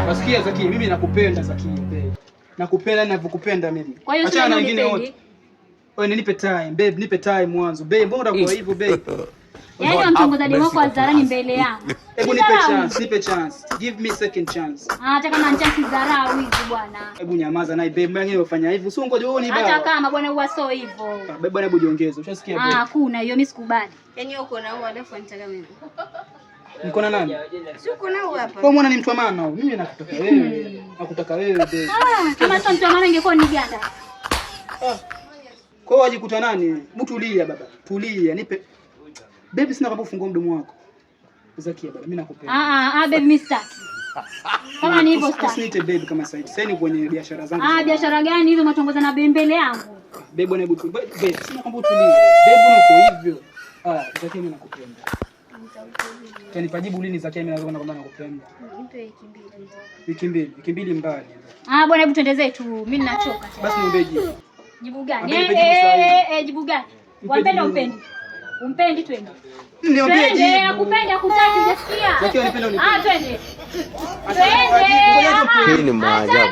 Wasikia Zaki, mimi nakupenda Zaki babe. Nakupenda ninavyokupenda mimi. Acha na wengine wote. Wewe nipe time babe, nipe time mwanzo. Babe, mbona kwa hivyo babe? Yaani mtongozaji wako hadharani mbele yangu. Hebu nipe chance. Give me second chance. Hata kama chance dharau hizi bwana. Hebu nyamaza naye babe, mbona unafanya hivyo? Sio ngoja wewe ni baba. Hata kama bwana huwa sio hivyo. Babe bwana, hebu jiongeze. Ushasikia babe? Hakuna hiyo, mimi sikubali. Yaani uko na huo alafu anitaka mimi. Niko na nani? Si uko na huo hapa. Kwa mwana ni mtu wa maana. Mimi nakutaka wewe. Nakutaka wewe babe. Kama sio mtu wa maana ingekuwa ni ganda. Kwa wajikuta nani? Hebu tulia baba. Tulia, nipe. Baby, sina kama ufungua mdomo wako. Zakia baba, mimi nakupenda. Baby mimi sitaki. Kama ni hivyo sitaki. Usinite baby kama sasa. Sasa ni kwenye biashara zangu. Biashara gani hizo unatongoza na baby mbele yangu? Baby bwana, hebu baby, sina kama utulie. Baby uko hivyo. Zakia mimi nakupenda. Utanipa jibu lini Zakia, mimi naweza kwamba nakupenda? Nipe wiki mbili. Wiki mbili, wiki mbili mbali. Bwana, hebu twende zetu. Mimi ninachoka. Basi niombe jibu. Jibu gani? Jibu gani? Wapenda umpendi? Umpendi twende. Niambie jibu. Nakupenda kutaki unasikia? Zakia unipenda unipenda. Twende. Hii ni maajabu.